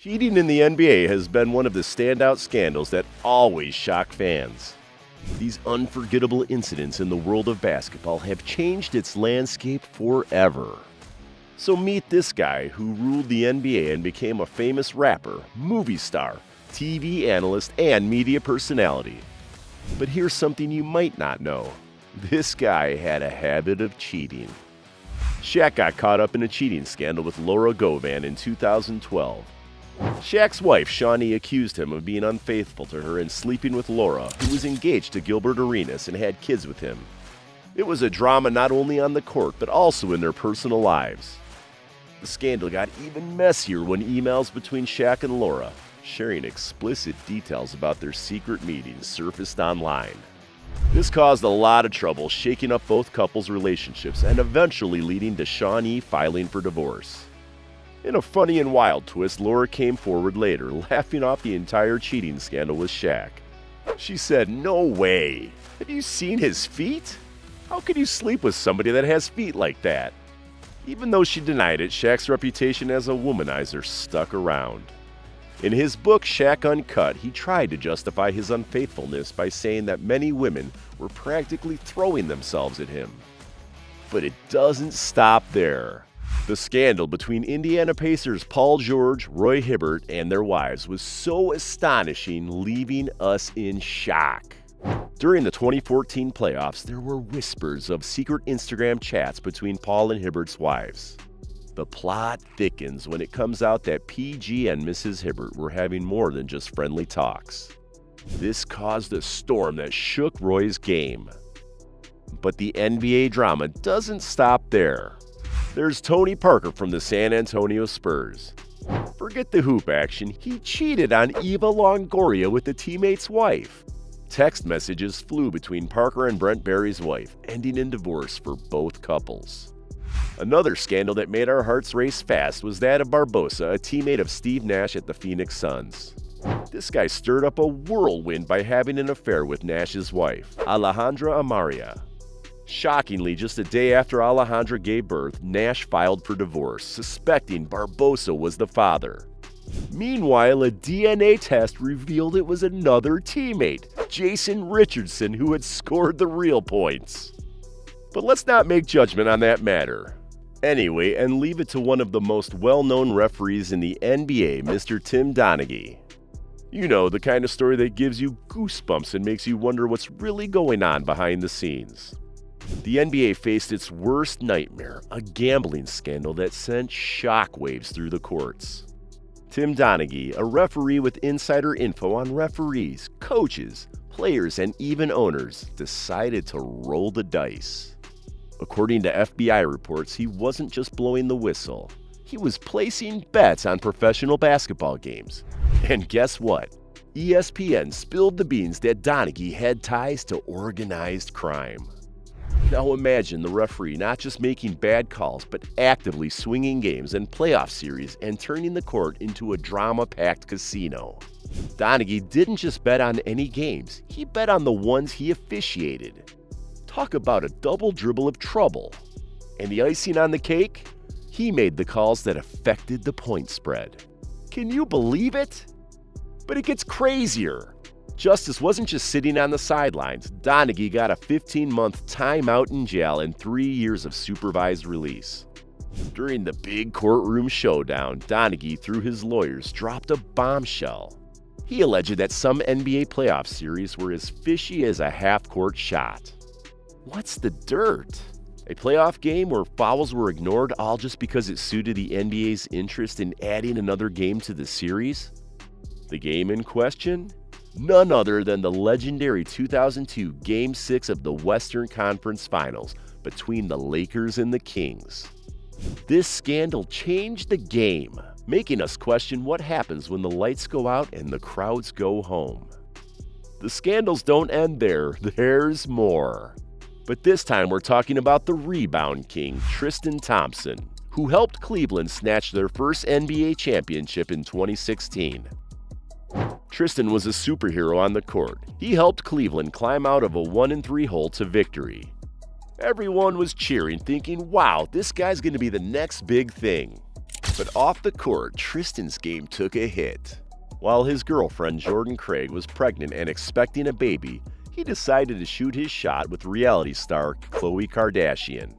Cheating in the NBA has been one of the standout scandals that always shock fans. These unforgettable incidents in the world of basketball have changed its landscape forever. So meet this guy who ruled the NBA and became a famous rapper, movie star, TV analyst, and media personality. But here's something you might not know. This guy had a habit of cheating. Shaq got caught up in a cheating scandal with Laura Govan in 2012. Shaq's wife, Shawnee, accused him of being unfaithful to her and sleeping with Laura, who was engaged to Gilbert Arenas and had kids with him. It was a drama not only on the court, but also in their personal lives. The scandal got even messier when emails between Shaq and Laura, sharing explicit details about their secret meetings, surfaced online. This caused a lot of trouble, shaking up both couples' relationships and eventually leading to Shawnee filing for divorce. In a funny and wild twist, Laura came forward later, laughing off the entire cheating scandal with Shaq. She said, "No way! Have you seen his feet? How could you sleep with somebody that has feet like that?" Even though she denied it, Shaq's reputation as a womanizer stuck around. In his book, Shaq Uncut, he tried to justify his unfaithfulness by saying that many women were practically throwing themselves at him. But it doesn't stop there. The scandal between Indiana Pacers Paul George, Roy Hibbert, and their wives was so astonishing, leaving us in shock. During the 2014 playoffs, there were whispers of secret Instagram chats between Paul and Hibbert's wives. The plot thickens when it comes out that PG and Mrs. Hibbert were having more than just friendly talks. This caused a storm that shook Roy's game. But the NBA drama doesn't stop there. There's Tony Parker from the San Antonio Spurs. Forget the hoop action, he cheated on Eva Longoria with a teammate's wife. Text messages flew between Parker and Brent Barry's wife, ending in divorce for both couples. Another scandal that made our hearts race fast was that of Barbosa, a teammate of Steve Nash at the Phoenix Suns. This guy stirred up a whirlwind by having an affair with Nash's wife, Alejandra Amaria. Shockingly, just a day after Alejandra gave birth, Nash filed for divorce, suspecting Barbosa was the father. Meanwhile, a DNA test revealed it was another teammate, Jason Richardson, who had scored the real points. But let's not make judgment on that matter. Anyway, and leave it to one of the most well-known referees in the NBA, Mr. Tim Donaghy. You know, the kind of story that gives you goosebumps and makes you wonder what's really going on behind the scenes. The NBA faced its worst nightmare, a gambling scandal that sent shockwaves through the courts. Tim Donaghy, a referee with insider info on referees, coaches, players, and even owners, decided to roll the dice. According to FBI reports, he wasn't just blowing the whistle. He was placing bets on professional basketball games. And guess what? ESPN spilled the beans that Donaghy had ties to organized crime. Now imagine the referee not just making bad calls, but actively swinging games and playoff series and turning the court into a drama-packed casino. Donaghy didn't just bet on any games, he bet on the ones he officiated. Talk about a double dribble of trouble. And the icing on the cake? He made the calls that affected the point spread. Can you believe it? But it gets crazier. Justice wasn't just sitting on the sidelines. Donaghy got a 15-month timeout in jail and 3 years of supervised release. During the big courtroom showdown, Donaghy, through his lawyers, dropped a bombshell. He alleged that some NBA playoff series were as fishy as a half-court shot. What's the dirt? A playoff game where fouls were ignored all just because it suited the NBA's interest in adding another game to the series? The game in question? None other than the legendary 2002 Game 6 of the Western Conference Finals between the Lakers and the Kings. This scandal changed the game, making us question what happens when the lights go out and the crowds go home. The scandals don't end there, there's more. But this time we're talking about the rebound king, Tristan Thompson, who helped Cleveland snatch their first NBA championship in 2016. Tristan was a superhero on the court. He helped Cleveland climb out of a 1-3 hole to victory. Everyone was cheering, thinking, wow, this guy's going to be the next big thing. But off the court, Tristan's game took a hit. While his girlfriend Jordan Craig was pregnant and expecting a baby, he decided to shoot his shot with reality star Khloe Kardashian.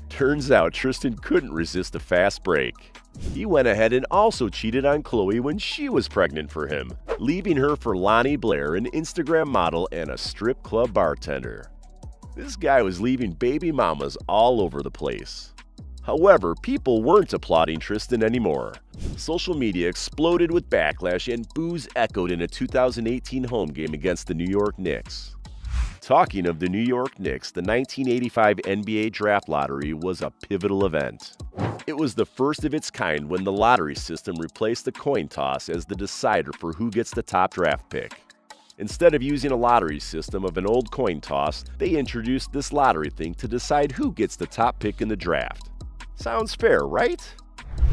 Turns out Tristan couldn't resist a fast break. He went ahead and also cheated on Khloe when she was pregnant for him, leaving her for Lonnie Blair, an Instagram model and a strip club bartender. This guy was leaving baby mamas all over the place. However, people weren't applauding Tristan anymore. Social media exploded with backlash and boos echoed in a 2018 home game against the New York Knicks. Talking of the New York Knicks, the 1985 NBA Draft Lottery was a pivotal event. It was the first of its kind when the lottery system replaced the coin toss as the decider for who gets the top draft pick. Instead of using a lottery system of an old coin toss, they introduced this lottery thing to decide who gets the top pick in the draft. Sounds fair, right?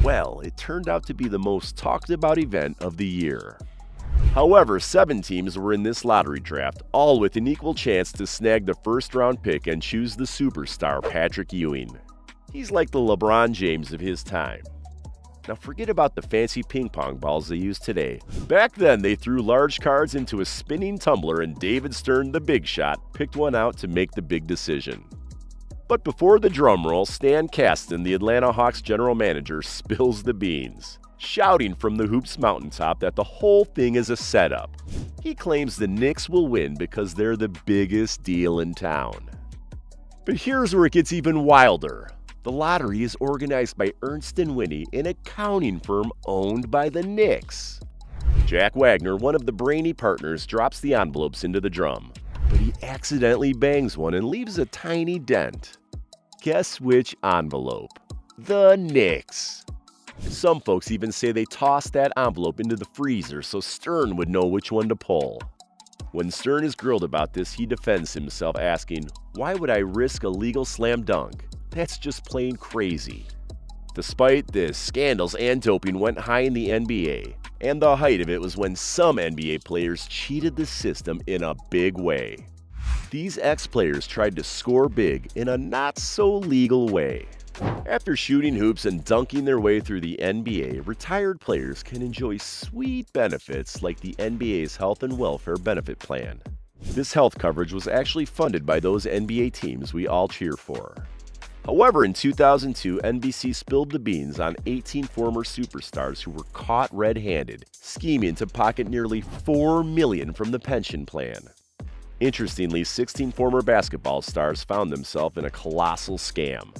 Well, it turned out to be the most talked about event of the year. However, 7 teams were in this lottery draft, all with an equal chance to snag the first-round pick and choose the superstar Patrick Ewing. He's like the LeBron James of his time. Now forget about the fancy ping pong balls they use today. Back then, they threw large cards into a spinning tumbler and David Stern, the big shot, picked one out to make the big decision. But before the drum roll, Stan Kasten, the Atlanta Hawks general manager, spills the beans, shouting from the Hoops mountaintop that the whole thing is a setup. He claims the Knicks will win because they're the biggest deal in town. But here's where it gets even wilder. The lottery is organized by Ernst & Whinney, an accounting firm owned by the Knicks. Jack Wagner, one of the brainy partners, drops the envelopes into the drum, but he accidentally bangs one and leaves a tiny dent. Guess which envelope? The Knicks. Some folks even say they tossed that envelope into the freezer so Stern would know which one to pull. When Stern is grilled about this, he defends himself, asking, "Why would I risk a legal slam dunk? That's just plain crazy." Despite this, scandals and doping went high in the NBA, and the height of it was when some NBA players cheated the system in a big way. These ex-players tried to score big in a not-so-legal way. After shooting hoops and dunking their way through the NBA, retired players can enjoy sweet benefits like the NBA's Health and Welfare Benefit Plan. This health coverage was actually funded by those NBA teams we all cheer for. However, in 2002, NBC spilled the beans on 18 former superstars who were caught red-handed, scheming to pocket nearly $4 million from the pension plan. Interestingly, 16 former basketball stars found themselves in a colossal scam.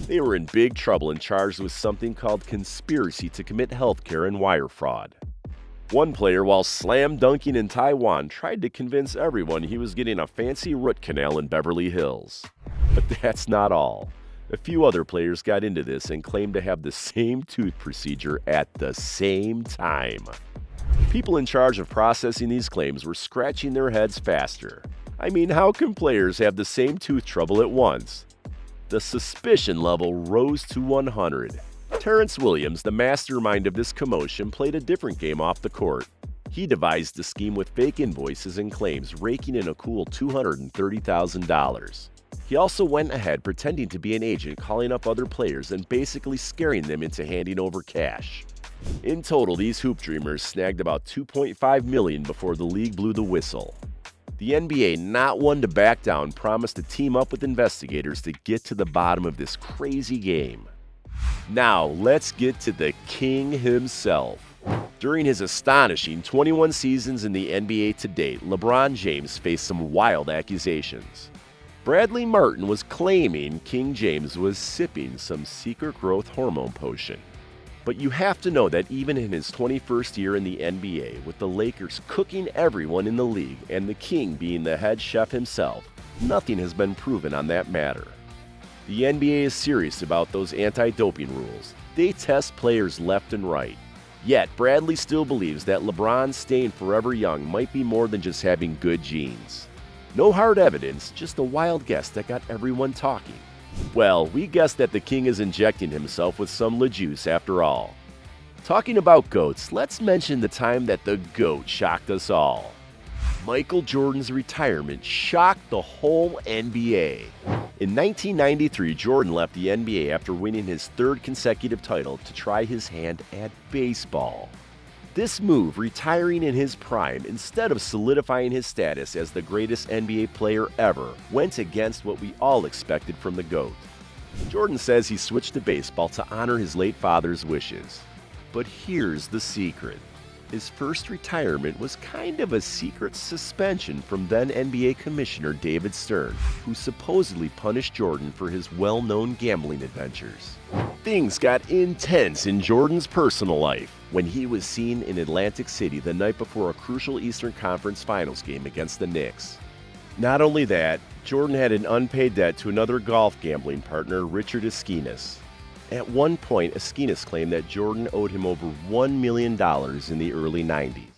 They were in big trouble and charged with something called conspiracy to commit healthcare and wire fraud. One player, while slam dunking in Taiwan, tried to convince everyone he was getting a fancy root canal in Beverly Hills. But that's not all. A few other players got into this and claimed to have the same tooth procedure at the same time. People in charge of processing these claims were scratching their heads faster. I mean, how can players have the same tooth trouble at once? The suspicion level rose to 100. Terrence Williams, the mastermind of this commotion, played a different game off the court. He devised a scheme with fake invoices and claims, raking in a cool $230,000. He also went ahead pretending to be an agent, calling up other players and basically scaring them into handing over cash. In total, these hoop dreamers snagged about $2.5 million before the league blew the whistle. The NBA, not one to back down, promised to team up with investigators to get to the bottom of this crazy game. Now, let's get to the king himself. During his astonishing 21 seasons in the NBA to date, LeBron James faced some wild accusations. Bradley Martin was claiming King James was sipping some secret growth hormone potion. But you have to know that even in his 21st year in the NBA, with the Lakers cooking everyone in the league and the King being the head chef himself, nothing has been proven on that matter. The NBA is serious about those anti-doping rules. They test players left and right. Yet, Bradley still believes that LeBron staying forever young might be more than just having good genes. No hard evidence, just a wild guess that got everyone talking. Well, we guessed that the King is injecting himself with some LeJuice after all. Talking about GOATs, let's mention the time that the GOAT shocked us all. Michael Jordan's retirement shocked the whole NBA. In 1993, Jordan left the NBA after winning his third consecutive title to try his hand at baseball. This move, retiring in his prime instead of solidifying his status as the greatest NBA player ever, went against what we all expected from the GOAT. Jordan says he switched to baseball to honor his late father's wishes. But here's the secret. His first retirement was kind of a secret suspension from then NBA Commissioner David Stern, who supposedly punished Jordan for his well-known gambling adventures. Things got intense in Jordan's personal life when he was seen in Atlantic City the night before a crucial Eastern Conference Finals game against the Knicks. Not only that, Jordan had an unpaid debt to another golf gambling partner, Richard Esquinas. At one point, Esquinas claimed that Jordan owed him over $1 million in the early 90s.